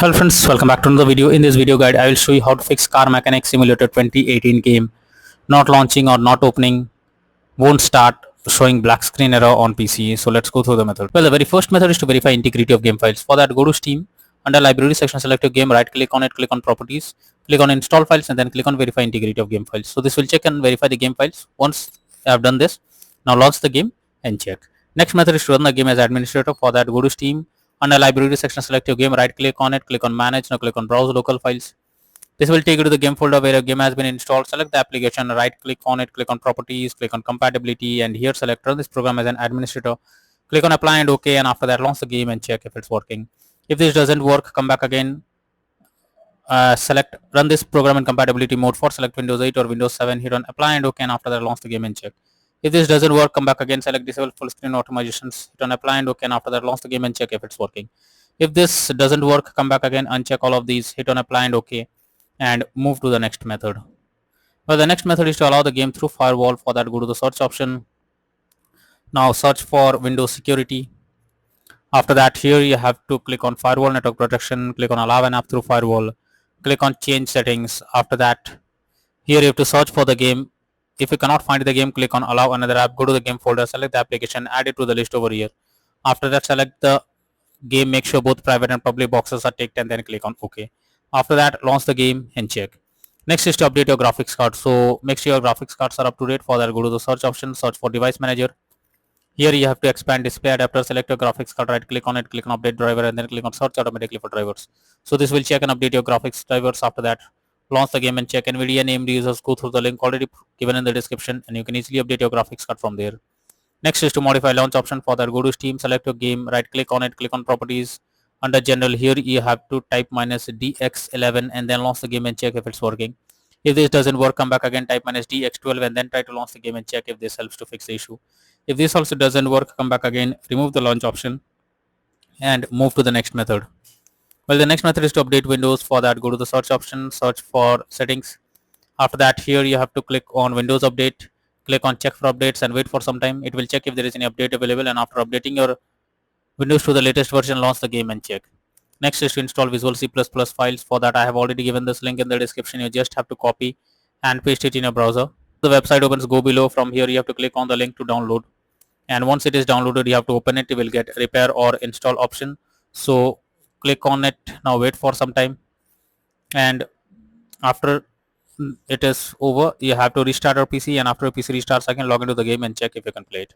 Hello friends, welcome back to another video. In this video guide, I will show you how to fix Car Mechanic Simulator 2018 game not launching or not opening, won't start, showing black screen error on PC. So let's go through the method. Well, the very first method is to verify integrity of game files. For that, go to Steam, under Library section, select your game, right click on it, click on Properties, click on Install Files, and then click on Verify Integrity of Game Files. So this will check and verify the game files. Once I have done this, now launch the game and check. Next method is to run the game as administrator. For that, go to Steam, under Library section, select your game, right click on it, click on Manage, now click on Browse Local Files. This will take you to the game folder where a game has been installed. Select the application, right click on it, click on Properties, click on Compatibility, and here select Run this program as an administrator. Click on Apply and OK, and after that launch the game and check if it's working. If this doesn't work, come back again. Select Run this program in compatibility mode. For select Windows 8 or Windows 7, hit on Apply and OK, and after that launch the game and check. If this doesn't work, come back again, select Disable Full Screen Optimizations, hit on Apply and OK, and after that launch the game and check if it's working. If this doesn't work, come back again, uncheck all of these, hit on Apply and OK, and move to the next method. Well, the next method is to allow the game through Firewall. For that, go to the search option. Now search for Windows Security. After that, here you have to click on Firewall Network Protection, click on Allow an app through Firewall, click on Change Settings. After that, here you have to search for the game. If you cannot find the game, click on Allow another app, go to the game folder, select the application, add it to the list over here. After that, select the game, make sure both private and public boxes are ticked, and then click on OK. After that, launch the game and check. Next is to update your graphics card. So make sure your graphics cards are up to date. For that, go to the search option, search for Device Manager. Here you have to expand Display Adapter, select your graphics card, right click on it, click on Update Driver, and then click on Search automatically for drivers. So this will check and update your graphics drivers. After that, launch the game and check. NVIDIA named users, go through the link already given in the description, and you can easily update your graphics card from there. Next is to modify launch option. For that, go to Steam, select your game, right click on it, click on Properties. Under General, here you have to type -DX11 and then launch the game and check if it's working. If this doesn't work, come back again, type -DX12 and then try to launch the game and check if this helps to fix the issue. If this also doesn't work, come back again, remove the launch option and move to the next method. Well, the next method is to update Windows. For that, go to the search option, search for Settings. After that, here you have to click on Windows Update, click on Check for Updates and wait for some time. It will check if there is any update available, and after updating your Windows to the latest version, launch the game and check. Next is to install Visual C++ files. For that, I have already given this link in the description. You just have to copy and paste it in your browser. The website opens, go below. From here you have to click on the link to download, and once it is downloaded, you have to open it. You will get repair or install option, so click on it. Now wait for some time, and after it is over, you have to restart your PC, and after your PC restarts, again log into the game and check if you can play it.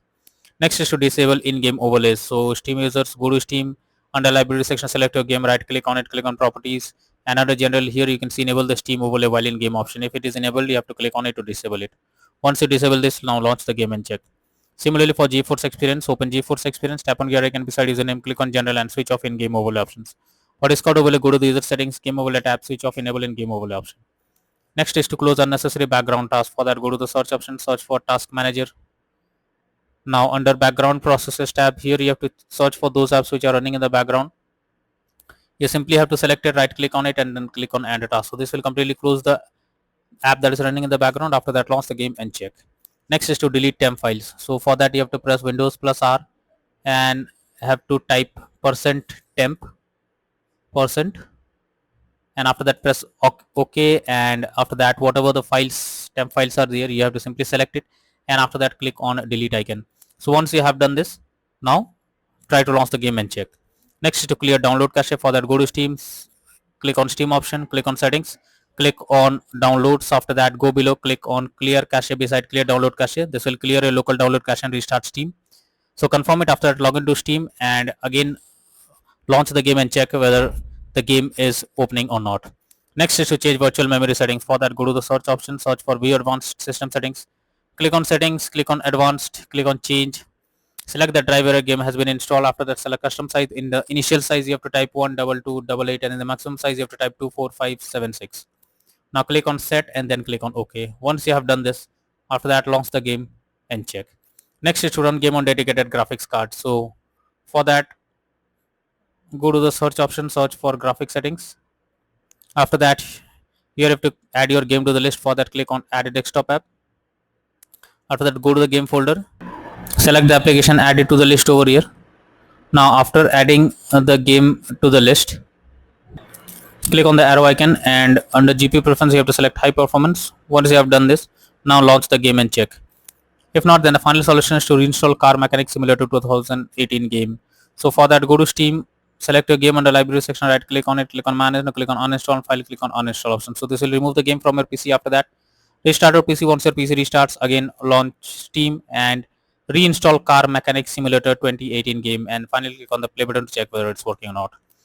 Next is to disable in-game overlays. So Steam users, go to Steam, under Library section, select your game, right click on it, click on Properties, and under General, here you can see enable the Steam overlay while in game option. If it is enabled, you have to click on it to disable it. Once you disable this, now launch the game and check. Similarly, for GeForce Experience, open GeForce Experience, tap on gear icon beside username, click on General and switch off in-game overlay options. For Discord overlay, go to the user settings, game overlay tab, switch off enable in-game overlay option. Next is to close unnecessary background tasks. For that, go to the search option, search for Task Manager. Now under Background Processes tab, here you have to search for those apps which are running in the background. You simply have to select it, right click on it, and then click on End Task. So this will completely close the app that is running in the background. After that, launch the game and check. Next is to delete temp files. So for that, you have to press Windows plus R and have to type %temp %, and after that press OK, and after that whatever the temp files are there, you have to simply select it, and after that click on delete icon. So once you have done this, now try to launch the game and check. Next is to clear download cache. For that, go to Steam, click on Steam option, click on Settings, click on Downloads. After that, go below, click on Clear Cache beside Clear Download Cache. This will clear your local download cache and restart Steam. So confirm it. After that, log into Steam and again launch the game and check whether the game is opening or not. Next is to change virtual memory settings. For that, go to the search option, search for View Advanced System Settings, click on Settings, click on Advanced, click on Change, select the drive where a game has been installed. After that, select custom size. In the initial size, you have to type 12288, and in the maximum size, you have to type 24576. Now click on Set and then click on OK. Once you have done this, after that, launch the game and check. Next is to run game on dedicated graphics card. So for that, go to the search option, search for graphic settings. After that, you have to add your game to the list. For that, click on Add a Desktop App. After that, go to the game folder, select the application, add it to the list over here. Now after adding the game to the list, Click on the arrow icon and under GPU preference you have to select high performance. Once you have done this, now launch the game and check. If not, then the final solution is to reinstall Car Mechanic Simulator 2018 game. So for that, go to Steam, select your game under library section, right click on it, click on manage, now click on uninstall file, click on uninstall option. So this will remove the game from your PC. After that, restart your PC. Once your PC restarts, again launch Steam and reinstall Car Mechanic Simulator 2018 game, and finally click on the play button to check whether it's working or not.